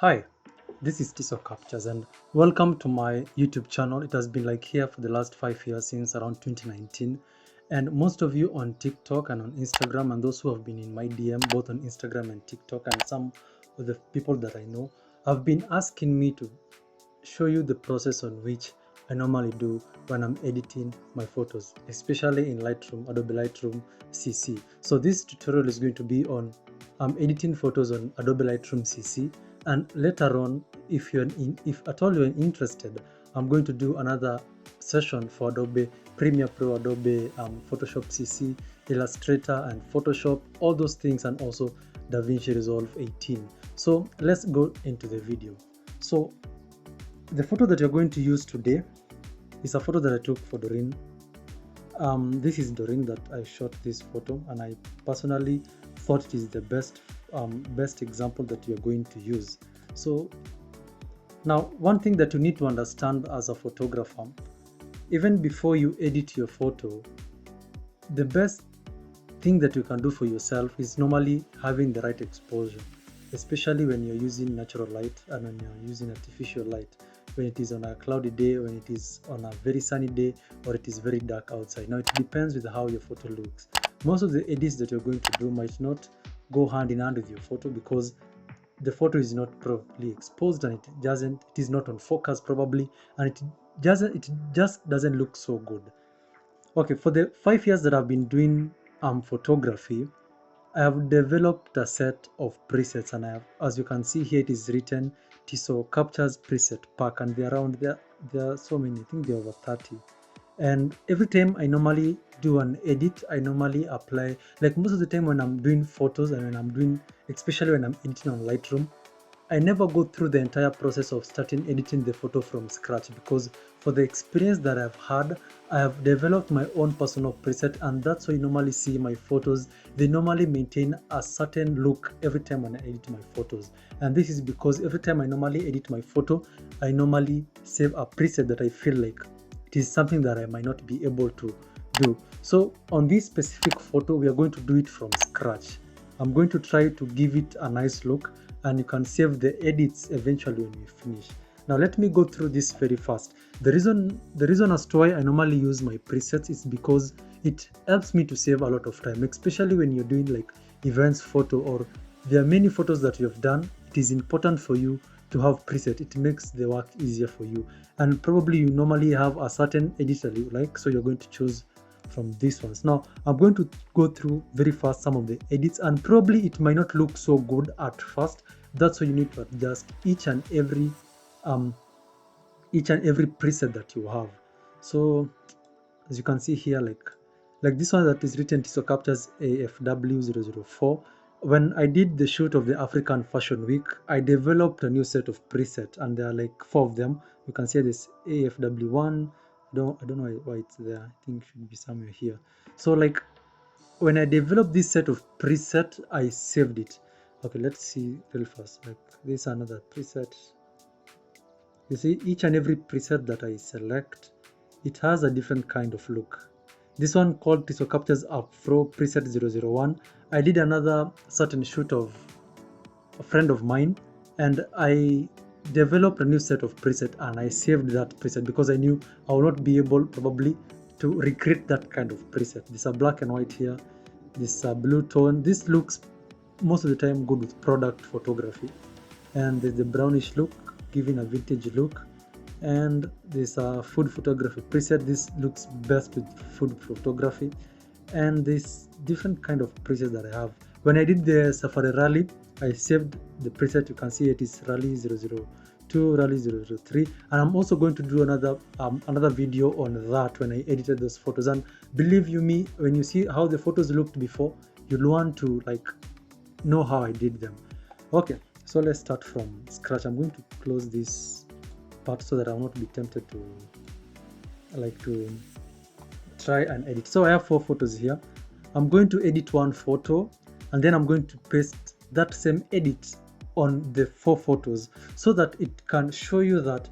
Hi, this is Tiso Captures and welcome to my YouTube channel. It has been like here for the last 5 years since around 2019, and most of you on TikTok and on Instagram, and those who have been in my DM both on Instagram and TikTok, and some of the people that I know have been asking me to show you the process on which I normally do when I'm editing my photos, especially in Lightroom, Adobe Lightroom CC. So this tutorial is going to be on editing photos on Adobe Lightroom CC, and later on, if at all you're interested, I'm going to do another session for Adobe Premiere Pro, Adobe Photoshop CC, Illustrator and Photoshop, all those things, and also DaVinci Resolve 18. So let's go into the video. So the photo that you're going to use today is a photo that I took for Doreen. This is Doreen that I shot this photo, and I personally thought it is the best example that you're going to use. So now, one thing that you need to understand as a photographer, even before you edit your photo, the best thing that you can do for yourself is normally having the right exposure, especially when you're using natural light and when you're using artificial light, when it is on a cloudy day, when it is on a very sunny day, or it is very dark outside. Now it depends with how your photo looks. Most of the edits that you're going to do might not go hand in hand with your photo because the photo is not properly exposed, and it is not on focus probably, and it just doesn't look so good. Okay, for the 5 years that I've been doing photography, I have developed a set of presets, and I have, as you can see here, it is written Tiso Captures Preset Pack, and they're around there are so many, I think there are over 30. And every time I normally do an edit, I normally apply, like most of the time when I'm doing photos and when I'm doing, especially when I'm editing on Lightroom, I never go through the entire process of starting editing the photo from scratch, because for the experience that I've had, I have developed my own personal preset, and that's why you normally see my photos. They normally maintain a certain look every time when I edit my photos. And this is because every time I normally edit my photo, I normally save a preset that I feel like it is something that I might not be able to do. So on this specific photo, we are going to do it from scratch. I'm going to try to give it a nice look, and you can save the edits eventually when you finish. Now let me go through this very fast. The reason as to why I normally use my presets is because it helps me to save a lot of time, especially when you're doing like events photo, or there are many photos that you have done. It is important for you to have preset. It makes the work easier for you, and probably you normally have a certain edit that you like, so you're going to choose from these ones. Now I'm going to go through very fast some of the edits, and probably it might not look so good at first. That's why you need to adjust each and every preset that you have. So as you can see here, like this one that is written Tiso Captures AFW004. When I did the shoot of the African Fashion Week, I developed a new set of presets, and there are like 4 of them. You can see this AFW1. I don't know why it's there. I think it should be somewhere here. So like when I developed this set of preset, I saved it. Okay, let's see real fast. Like this is another preset. You see, each and every preset that I select, it has a different kind of look. This one called Tiso Captures Afro Preset 001. I did another certain shoot of a friend of mine, and I developed a new set of preset, and I saved that preset because I knew I will not be able probably to recreate that kind of preset. This is black and white here. This blue tone. This looks most of the time good with product photography. And there's the brownish look, giving a vintage look. And this food photography preset. This looks best with food photography. And this different kind of presets that I have. When I did the Safari Rally, I saved the preset. You can see it is Rally 002, Rally 003, and I'm also going to do another video on that when I edited those photos. And believe you me, when you see how the photos looked before, you'll want to like know how I did them. Okay, so let's start from scratch. I'm going to close this part so that I will not be tempted to try and edit. So I have 4 photos here. I'm going to edit one photo, and then I'm going to paste that same edit on the 4 photos so that it can show you that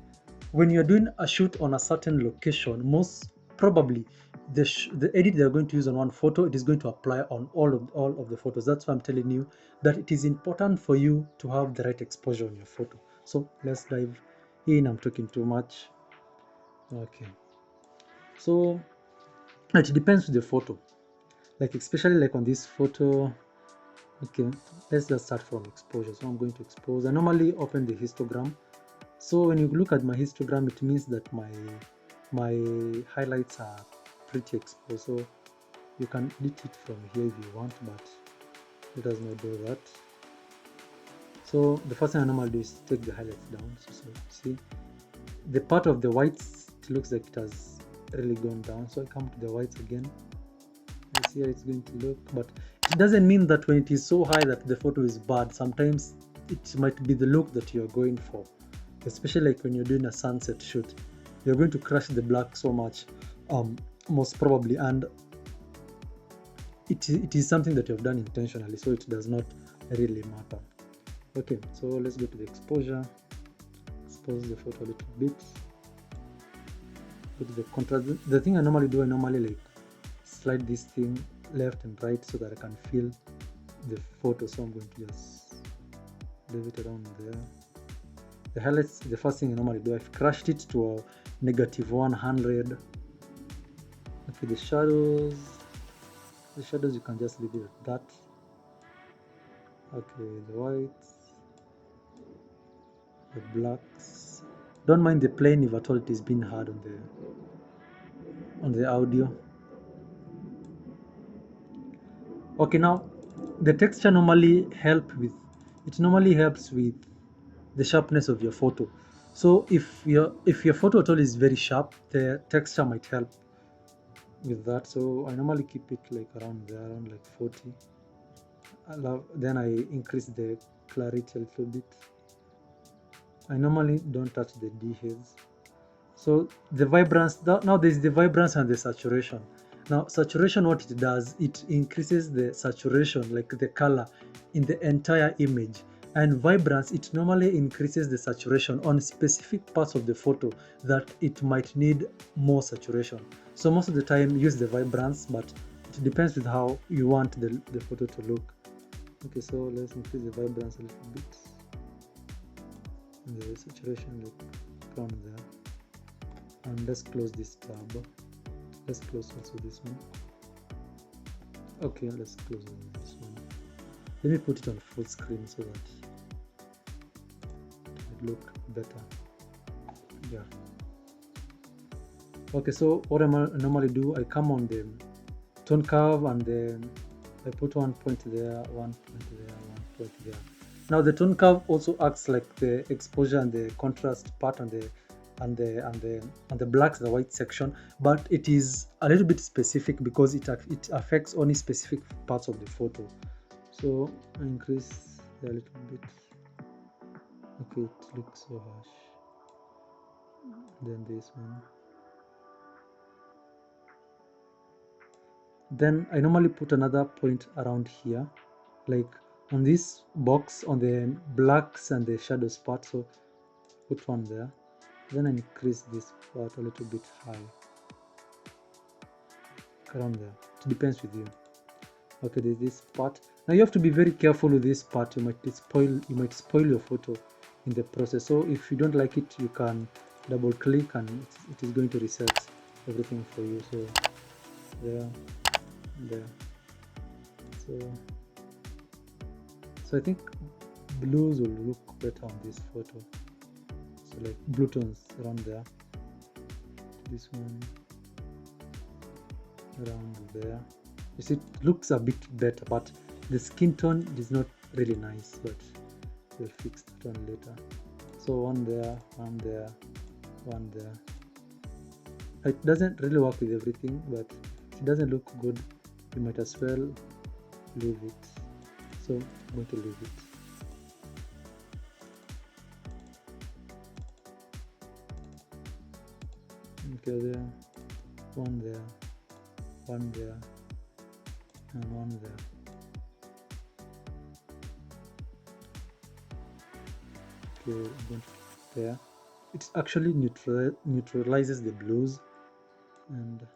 when you're doing a shoot on a certain location, most probably the edit they're going to use on one photo, it is going to apply on all of the photos. That's why I'm telling you that it is important for you to have the right exposure on your photo. So let's dive in. I'm talking too much. Okay, so it depends with the photo, like especially like on this photo. Okay, let's just start from exposure. So I'm going to expose. I normally open the histogram. So when you look at my histogram, it means that my highlights are pretty exposed. So you can edit it from here if you want, but it does not do that. So the first thing I normally do is take the highlights down. So see the part of the whites, it looks like it has really gone down. So I come to the whites again. I see how it's going to look, but it doesn't mean that when it is so high that the photo is bad. Sometimes it might be the look that you're going for, especially like when you're doing a sunset shoot. You're going to crush the black so much, most probably, and it is something that you've done intentionally, so it does not really matter. Okay, so let's go to the exposure. Expose the photo a little bit. Go to the contrast. The thing I normally do, I normally like slide this thing left and right so that I can feel the photo. So I'm going to just leave it around there. The highlights, the first thing I normally do, I've crushed it to a -100. Okay, the shadows you can just leave it at that. Okay, the whites, the blacks, don't mind the plane if at all it is being hard on the audio. Okay, now the texture normally helps with the sharpness of your photo. So if your photo at all is very sharp, the texture might help with that. So I normally keep it like around there, around like 40. Then I increase the clarity a little bit. I normally don't touch the dehaze. So the vibrance, now there's the vibrance and the saturation. Now saturation, what it does, it increases the saturation, like the color in the entire image. And vibrance, it normally increases the saturation on specific parts of the photo that it might need more saturation. So most of the time use the vibrance, but it depends with how you want the photo to look. Okay, so let's increase the vibrance a little bit. And the saturation, like around there. And let's close this tab. Let's close also this one. Okay, let's close this one. Let me put it on full screen so that it look better. Yeah. Okay, so what I normally do, I come on the tone curve and then I put 1 point there, 1 point there, 1 point there. Now the tone curve also acts like the exposure and the contrast part and the blacks, the white section, but it is a little bit specific because it affects only specific parts of the photo. So I increase a little bit. Okay, it looks so harsh. Then this one. Then I normally put another point around here, like on this box on the blacks and the shadows part. So put one there. Then I increase this part a little bit high, around there. It depends with you. Okay, there's this part. Now you have to be very careful with this part. You might spoil your photo in the process. So if you don't like it, you can double click and it is going to reset everything for you. So there. So I think blues will look better on this photo. So like blue tones around there. This one around there. You see, it looks a bit better, but the skin tone is not really nice, but we'll fix that one later. So one there, one there, one there. It doesn't really work with everything, but if it doesn't look good, you might as well leave it. So I'm going to leave it. Okay, there, one there, one there, and one there. Okay, I'm going to put there. It actually neutralizes the blues, and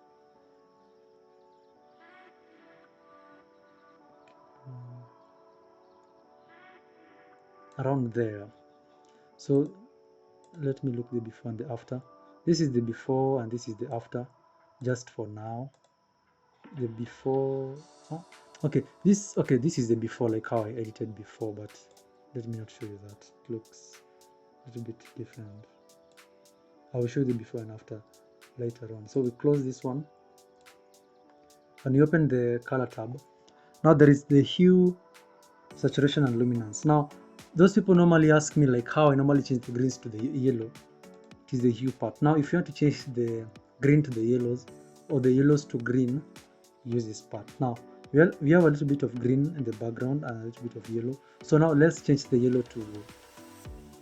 around there. So let me look the before and the after. This is the before and this is the after, just for now. The before, huh? Okay, this is the before, like how I edited before, but let me not show you that. It looks a little bit different. I will show you the before and after later on. So we close this one and you open the color tab. Now there is the hue, saturation and luminance. Now those people normally ask me like how I normally change the greens to the yellow. It is the hue part. Now if you want to change the green to the yellows or the yellows to green, use this part. Now we have a little bit of green in the background and a little bit of yellow. So now let's change the yellow to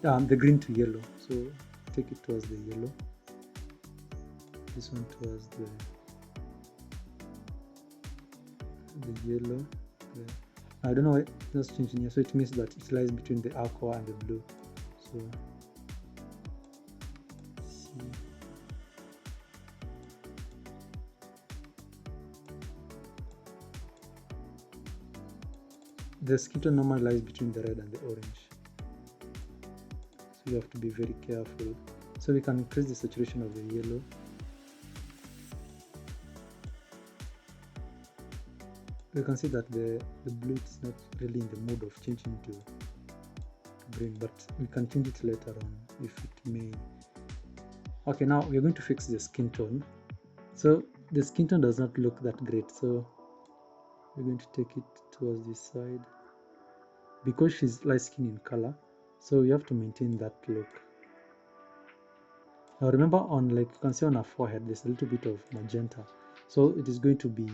the green to yellow. So take it towards the yellow, this one towards the yellow. Okay. I don't know why it's changing here, so it means that it lies between the aqua and the blue. So see. The skin tone normally lies between the red and the orange, so you have to be very careful. So we can increase the saturation of the yellow. You can see that the blue is not really in the mood of changing to green, but we can change it later on if it may. Okay, now we're going to fix the skin tone. So the skin tone does not look that great, so we're going to take it towards this side because she's light skin in color, so you have to maintain that look. Now remember, on, like you can see on her forehead, there's a little bit of magenta, so it is going to be,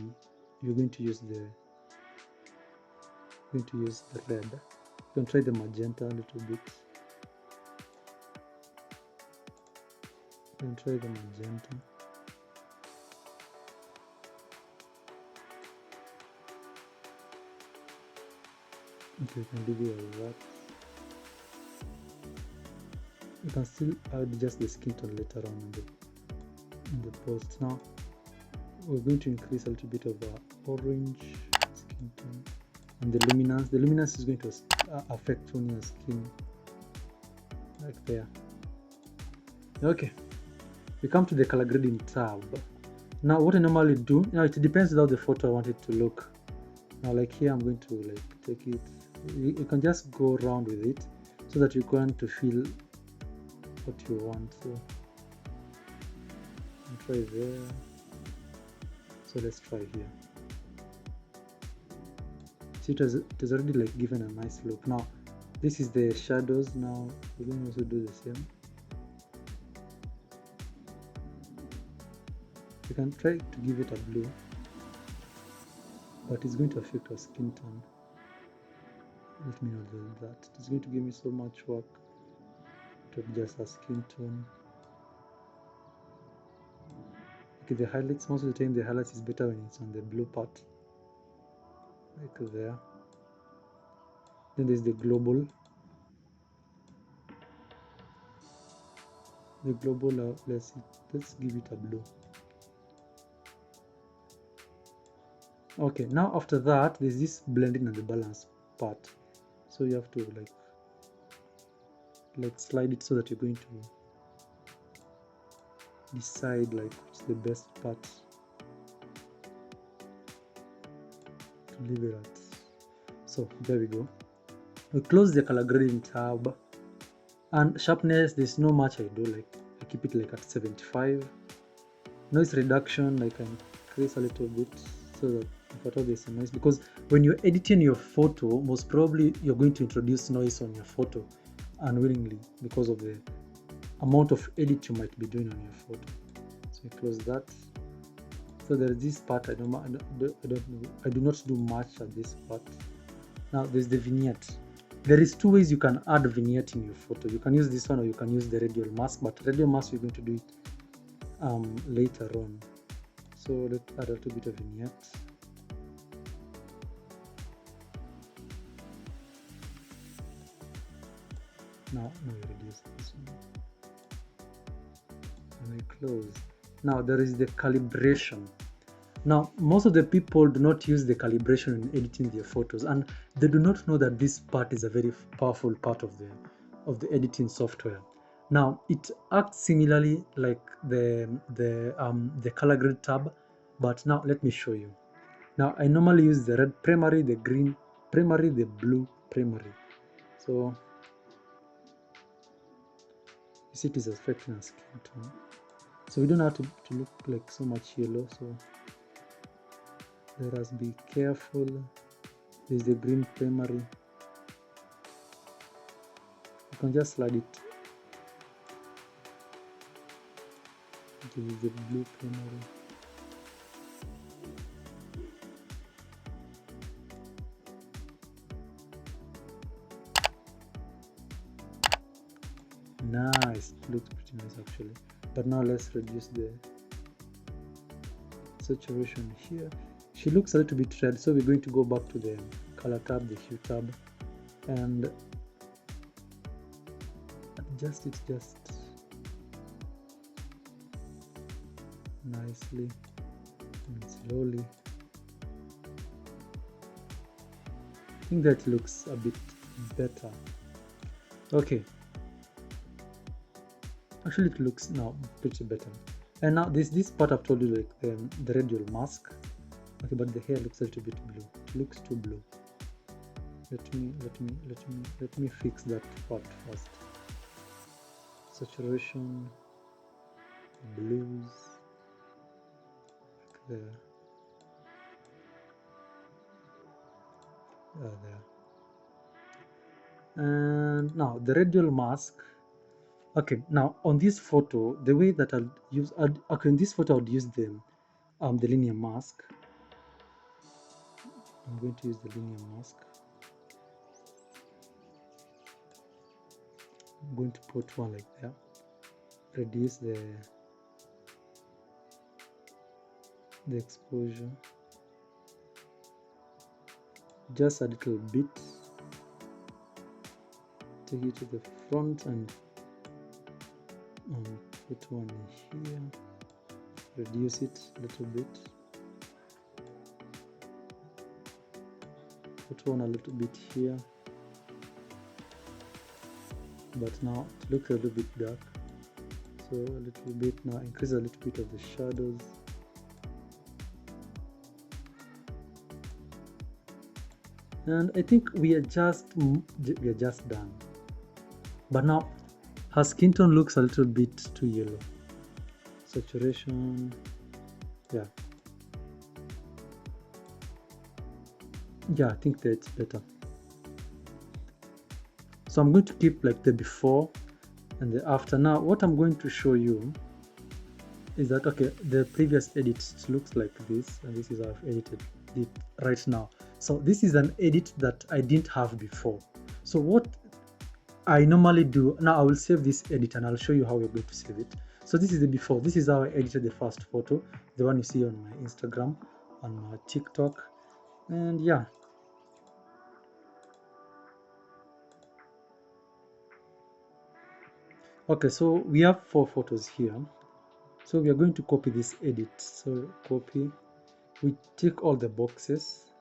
you're going to use the red. You can try the magenta a little bit. You can try the magenta. Okay, you can leave it like that. You can still adjust the skin tone later on in the post. Now we're going to increase a little bit of orange skin tone and the luminance. The luminance is going to affect on your skin, like there. Okay, we come to the color grading tab. Now what I normally do, now it depends on how the photo I want it to look. Now like here I'm going to like take it, you can just go around with it so that you're going to feel what you want. So I'll try there. So let's try here. See, it has already like given a nice look. Now this is the shadows. Now we're going to also do the same. You can try to give it a blue, but it's going to affect our skin tone. Let me not do that. It's going to give me so much work to adjust our skin tone. Okay, the highlights, most of the time the highlights is better when it's on the blue part, like there. Then there's the global. The global, let's give it a blue. Okay, now after that there's this blending and the balance part, so you have to like slide it so that you're going to decide like what's the best part to leave it at. So there we go. We close the color grading tab, and sharpness, there's no much I do, like I keep it like at 75. Noise reduction, like I increase a little bit so that if at all there's a noise, because when you're editing your photo, most probably you're going to introduce noise on your photo unwillingly because of the amount of edit you might be doing on your photo. So we close that. So there is this part I do not do much at this part. Now there's the vignette. There is two ways you can add vignette in your photo. You can use this one or you can use the radial mask, but radial mask we're going to do it later on. So let's add a little bit of vignette. Now we reduce this one and we close. Now there is the calibration. Now most of the people do not use the calibration in editing their photos, and they do not know that this part is a very powerful part of the editing software. Now it acts similarly like the color grade tab, but now let me show you. Now I normally use the red primary, the green primary, the blue primary. So you see it is affecting our skin tone. So we don't have to look like so much yellow. So let us be careful. This is the green primary. You can just slide it. This is the blue primary. Nice, it looks pretty nice actually. But now let's reduce the saturation here. She looks a little bit red, so we're going to go back to the color tab, the hue tab, and adjust it just nicely and slowly. I think that looks a bit better. Okay, actually it looks now pretty better. And now this part I've told you, like the radial mask. Okay, but the hair looks a little bit blue. It looks too blue. Let me fix that part first. Saturation, blues, like there. There. And now the radial mask. Okay, now on this photo, the way that I'll use, okay, in this photo I'll use the linear mask. I'm going to use the linear mask. I'm going to put one like that. Reduce the exposure just a little bit. Take it to the front and put one here. Reduce it a little bit. Put one a little bit here. But now it looks a little bit dark. So a little bit now, increase a little bit of the shadows. And I think we are just done. But now her skin tone looks a little bit too yellow. Saturation, yeah, I think that's better. So I'm going to keep like the before and the after. Now what I'm going to show you is that, okay, the previous edit looks like this, and this is how I've edited it right now. So this is an edit that I didn't have before. So what I normally do now, I will save this edit and I'll show you how we're going to save it. So this is the before. This is how I edited the first photo, the one you see on my Instagram, on my TikTok, and yeah. Okay, so we have 4 photos here. So we are going to copy this edit. So copy, we tick all the boxes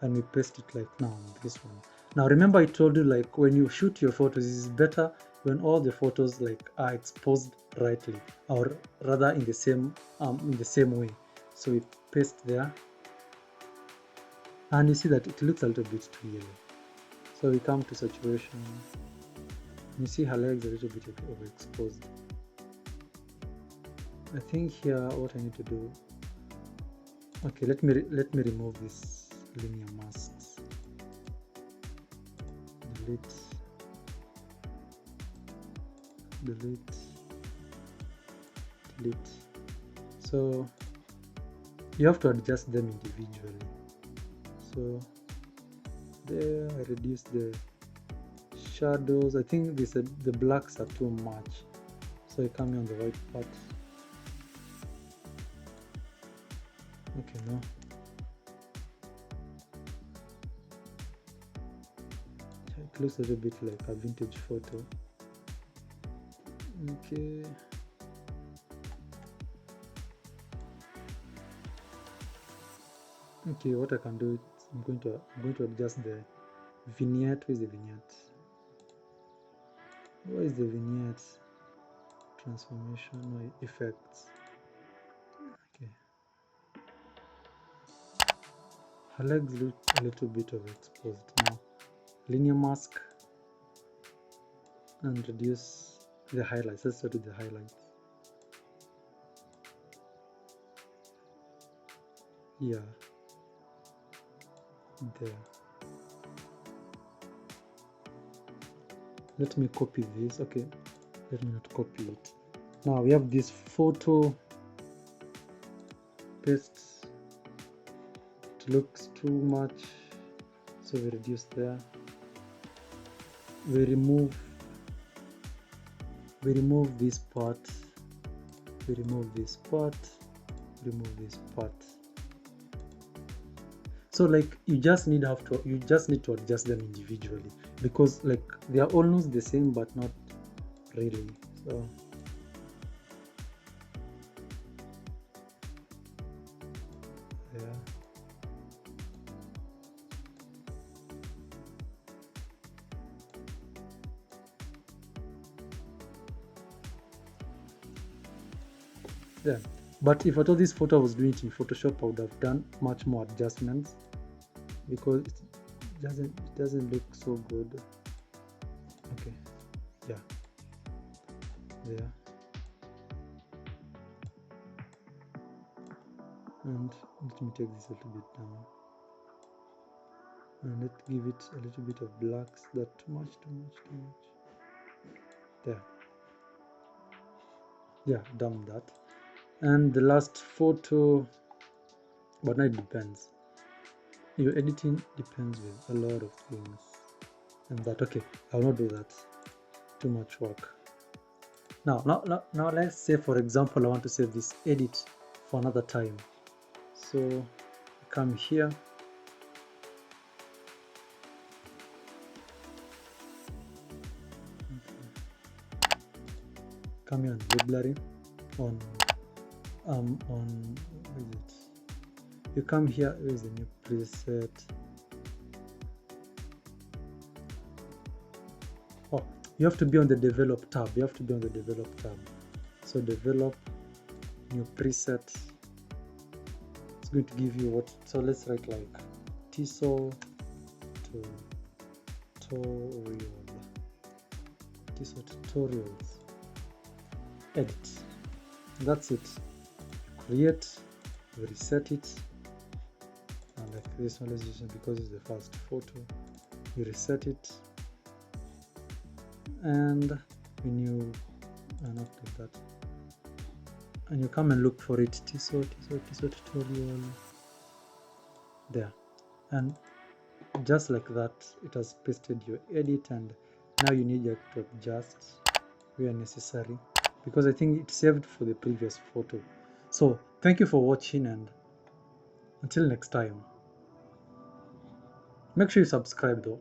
and we paste it like now on this one. Now remember I told you, like, when you shoot your photos, it is better when all the photos like are exposed rightly, or rather in the same way. So we paste there, and you see that it looks a little bit too yellow. So we come to saturation. You see her legs a little bit overexposed. I think here what I need to do. Okay, let me remove this linear masks. Delete. So you have to adjust them individually. So there, I reduce the shadows. I think the blacks are too much, so I come here on the white part. Okay, no. It looks a little bit like a vintage photo. Okay. Okay, what I can do is I'm going to adjust the vignette. Where is the vignette? Where is the vignette? Transformation or effects. Okay. Her legs look a little bit of exposed now. Linear mask and reduce the highlights. Let's start with the highlights. Yeah. There. Let me copy this. Okay. Let me not copy it. Now we have this photo. Paste. It looks too much. So we reduce there. We remove this part. We remove this part. Remove this part. So like you just need to adjust them individually, because like they are almost the same but not really. So yeah. Yeah, but if I thought this photo I was doing it in Photoshop, I would have done much more adjustments, because it doesn't look so good. Okay, yeah, there. And let me take this a little bit down, and let's give it a little bit of blacks. That too much. There. Yeah, done that. And the last photo, but now it depends. Your editing depends with a lot of things, and that, okay, I'll not do that. Too much work. Now let's say, for example, I want to save this edit for another time. So come here, come here on library, on what is it? You come here. Where is the new preset? Oh, you have to be on the develop tab. So develop, new preset. It's going to give you what. So let's write like TSO tutorials. Edit. That's it. Create. Reset it. And like this one, let's use it because it's the first photo. You reset it, and when you not like that, and you come and look for it, TSO tutorial there, and just like that, it has pasted your edit. And now you need to adjust where necessary, because I think it's saved for the previous photo. So thank you for watching, and until next time, make sure you subscribe though.